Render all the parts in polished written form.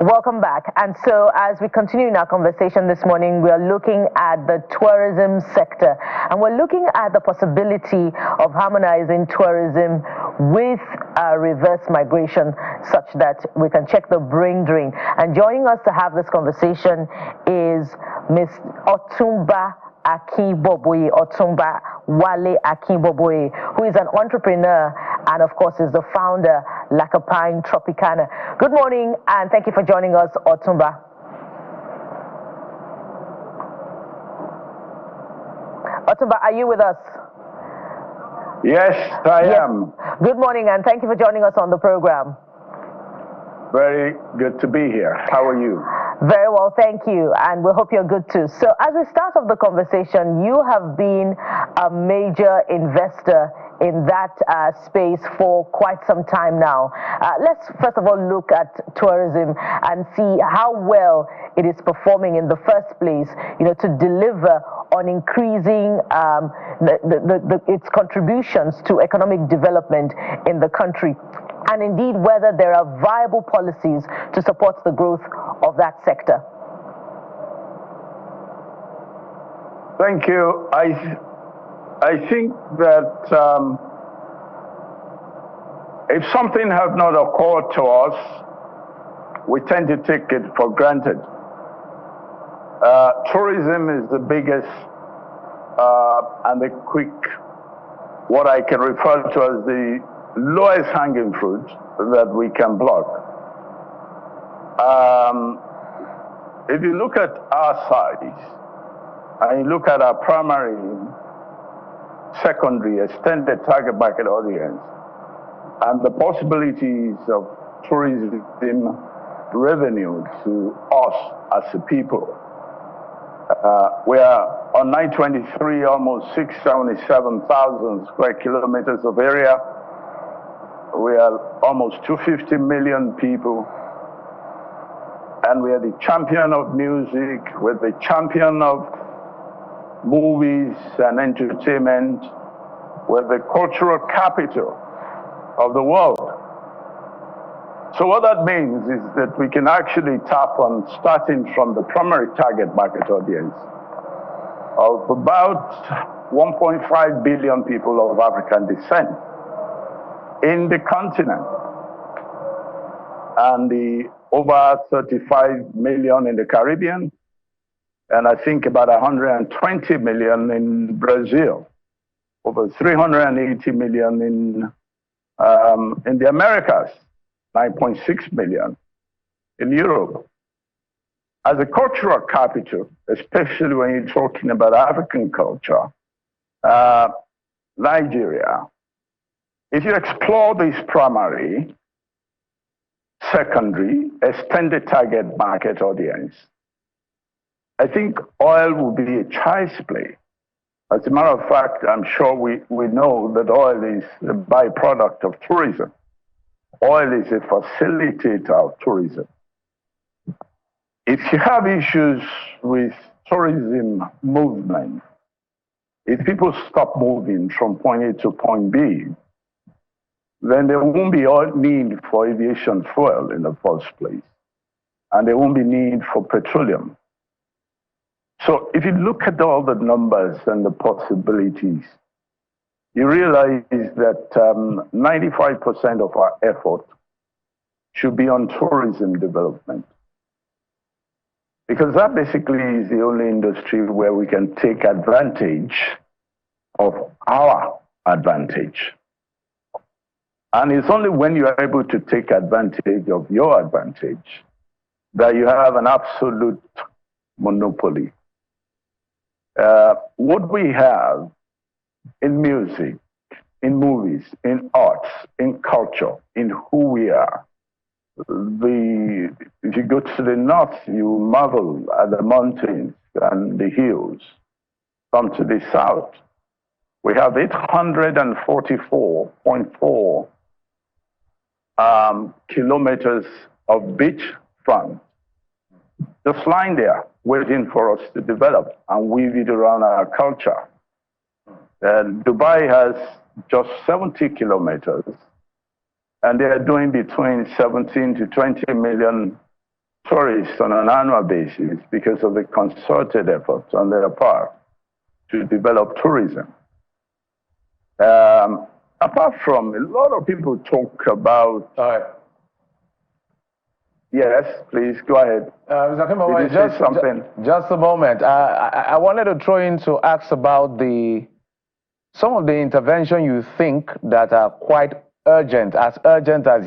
Welcome back. And so as we continue in our conversation this morning, we are looking at the tourism sector, and we're looking at the possibility of harmonizing tourism with reverse migration such that we can check the brain drain. And joining us to have this conversation is Ms. Otumba Akinboboye, Otumba Wale Akinboboye, who is an entrepreneur and of course is the founder Lakapine Tropicana. Good morning and thank you for joining us, Otumba. Otumba, are you with us? Yes, I am. Good morning and thank you for joining us on the program. Very good to be here. How are you? Very well, thank you, and we hope you're good too. So as we start off the conversation, you have been a major investor in that space for quite some time now. Let's first of all look at tourism and see how well it is performing in the first place, to deliver on increasing its contributions to economic development in the country, and indeed whether there are viable policies to support the growth of that sector. Thank you. I think that if something has not occurred to us, we tend to take it for granted. Tourism is the biggest and the quick, what I can refer to as the lowest hanging fruit that we can pluck. If you look at our size, and you look at our primary, secondary, extended target market audience, and the possibilities of tourism revenue to us as a people, we are on 923, almost 677,000 square kilometers of area. We are almost 250 million people. And we are the champion of music, we're the champion of movies and entertainment, we're the cultural capital of the world. So what that means is that we can actually tap on, starting from the primary target market audience of about 1.5 billion people of African descent in the continent, and the over 35 million in the Caribbean, and I think about 120 million in Brazil, over 380 million in the Americas, 9.6 million in Europe. As a cultural capital, especially when you're talking about African culture, Nigeria, if you explore this primary, secondary, extended target market audience, I think oil will be a child's play. As a matter of fact, I'm sure we know that oil is a byproduct of tourism. Oil is a facilitator of tourism. If you have issues with tourism movement, if people stop moving from point A to point B, then there won't be need for aviation fuel in the first place, and there won't be need for petroleum. So if you look at all the numbers and the possibilities, you realize that 95% of our effort should be on tourism development, because that basically is the only industry where we can take advantage of our advantage. And it's only when you are able to take advantage of your advantage that you have an absolute monopoly. What we have in music, in movies, in arts, in culture, in who we are. If you go to the north, you marvel at the mountains and the hills. Come to the south, we have 844.4 kilometers of beach front, just lying there, waiting for us to develop and weave it around our culture. And Dubai has just 70 kilometers, and they are doing between 17 to 20 million tourists on an annual basis because of the concerted efforts on their part to develop tourism. Apart from, a lot of people talk about... Yes, please, go ahead. Did you say something? Just a moment. I wanted to throw in to ask about some of the intervention you think that are quite urgent as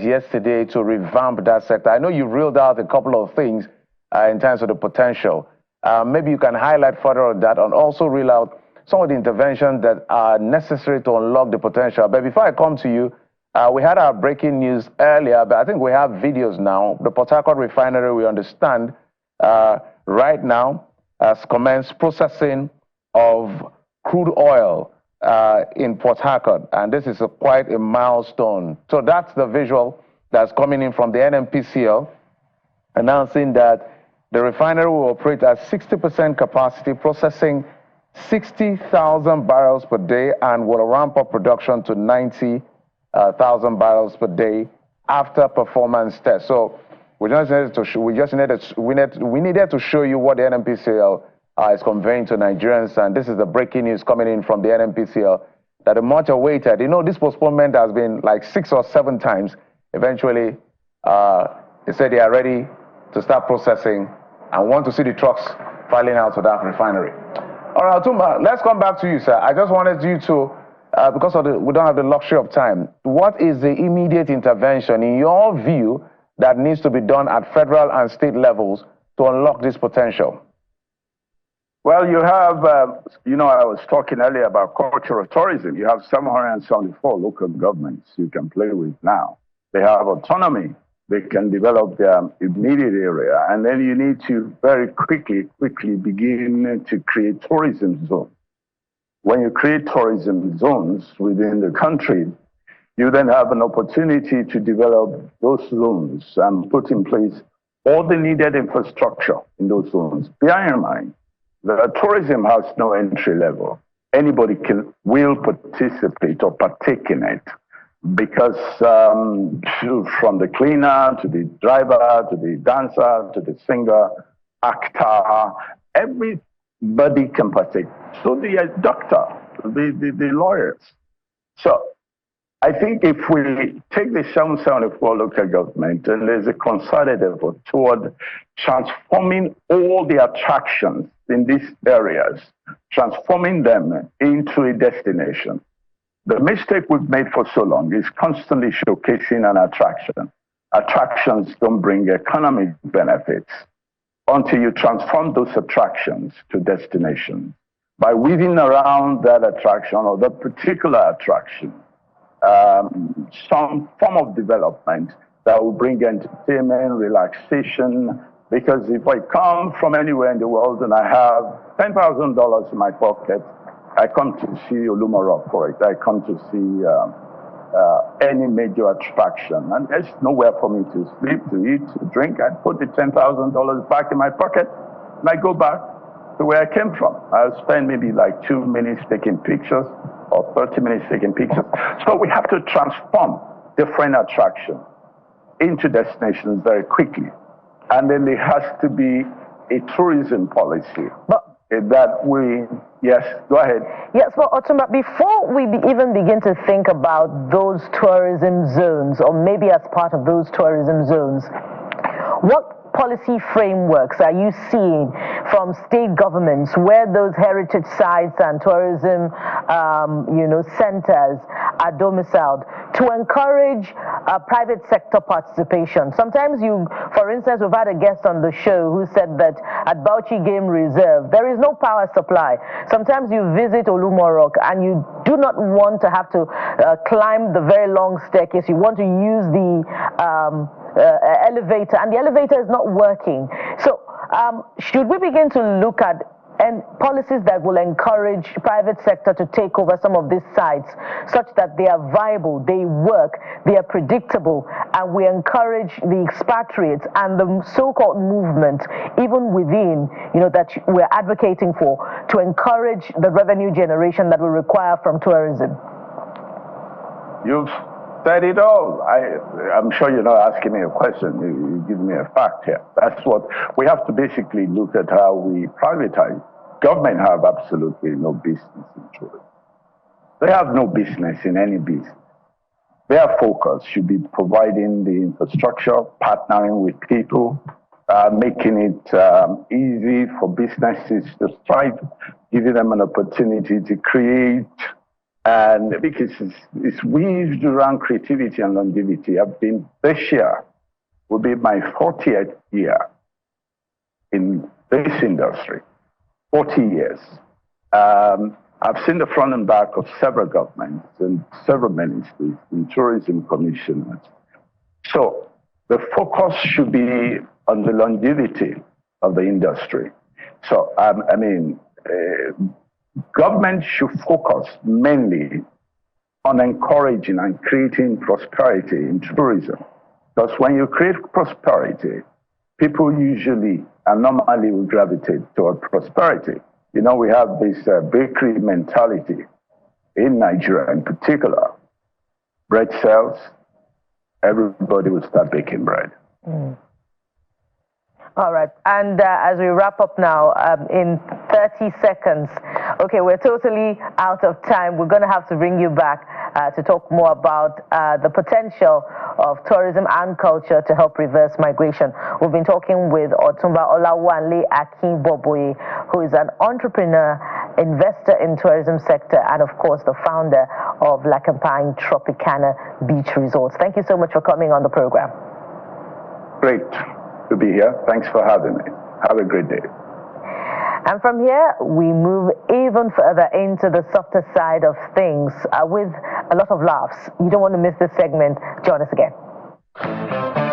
yesterday to revamp that sector. I know you reeled out a couple of things in terms of the potential. Maybe you can highlight further on that and also reel out some of the interventions that are necessary to unlock the potential. But before I come to you, we had our breaking news earlier, but I think we have videos now. The Port Harcourt refinery, we understand, right now has commenced processing of crude oil in Port Harcourt, and this is quite a milestone. So that's the visual that's coming in from the NNPCL, announcing that the refinery will operate at 60% capacity, processing 60,000 barrels per day, and will ramp up production to 90,000 barrels per day after performance test. So we needed to show you what the NNPCL is conveying to Nigerians, and this is the breaking news coming in from the NNPCL that the much awaited, this postponement has been like 6 or 7 times. Eventually, they said they are ready to start processing and want to see the trucks filing out to that refinery. All right, Otumba, let's come back to you, sir. I just wanted you to, because we don't have the luxury of time, what is the immediate intervention, in your view, that needs to be done at federal and state levels to unlock this potential? Well, you have, I was talking earlier about cultural tourism. You have 774 local governments you can play with now. They have autonomy. They can develop their immediate area. And then you need to very quickly begin to create tourism zones. When you create tourism zones within the country, you then have an opportunity to develop those zones and put in place all the needed infrastructure in those zones. Bear in mind that tourism has no entry level. Anybody will participate or partake in it, because from the cleaner to the driver to the dancer to the singer, actor, everybody can partake. So the doctor, the lawyers. So I think if we take the 774 local government and there's a concerted effort toward transforming all the attractions in these areas, transforming them into a destination. The mistake we've made for so long is constantly showcasing an attraction. Attractions don't bring economic benefits until you transform those attractions to destinations. By weaving around that attraction or that particular attraction, some form of development that will bring entertainment, relaxation. Because if I come from anywhere in the world and I have $10,000 in my pocket, I come to see Oluma Rock for it. I come to see any major attraction. And there's nowhere for me to sleep, to eat, to drink. I put the $10,000 back in my pocket and I go back to where I came from. I'll spend maybe like 2 minutes taking pictures or 30 minutes taking pictures. So we have to transform different attractions into destinations very quickly. And then there has to be a tourism policy that we... Yes, go ahead. Yes, well, Otumba, before we even begin to think about those tourism zones, or maybe as part of those tourism zones, what policy frameworks are you seeing from state governments where those heritage sites and tourism, centers are domiciled to encourage private sector participation? Sometimes for instance, we've had a guest on the show who said that at Bauchi Game Reserve, there is no power supply. Sometimes you visit Olumorok and you do not want to have to climb the very long staircase. You want to use the elevator, and the elevator is not working. So should we begin to look at policies that will encourage private sector to take over some of these sites such that they are viable, they work, they are predictable, and we encourage the expatriates and the so-called movement, even within, that we're advocating for, to encourage the revenue generation that we require from tourism? You've said it all. I'm sure you're not asking me a question. You give me a fact here. That's what we have to basically look at how we privatize. Government have absolutely no business in tourism. They have no business in any business. Their focus should be providing the infrastructure, partnering with people, making it easy for businesses to thrive, giving them an opportunity to create. And because it's weaved around creativity and longevity. This year will be my 40th year in this industry, 40 years. I've seen the front and back of several governments and several ministries and tourism commissioners. So the focus should be on the longevity of the industry. So, government should focus mainly on encouraging and creating prosperity in tourism. Because when you create prosperity, people usually and normally will gravitate toward prosperity. You know, we have this bakery mentality in Nigeria in particular. Bread sells, everybody will start baking bread. Mm. All right, and as we wrap up now, in 30 seconds, okay, we're totally out of time. We're going to have to bring you back to talk more about the potential of tourism and culture to help reverse migration. We've been talking with Otumba Olawanle Akinboboye, who is an entrepreneur, investor in tourism sector, and of course the founder of Lakempine Tropicana Beach Resorts. Thank you so much for coming on the program. Great to be here. Thanks for having me. Have a great day. And from here, we move even further into the softer side of things with a lot of laughs. You don't want to miss this segment. Join us again.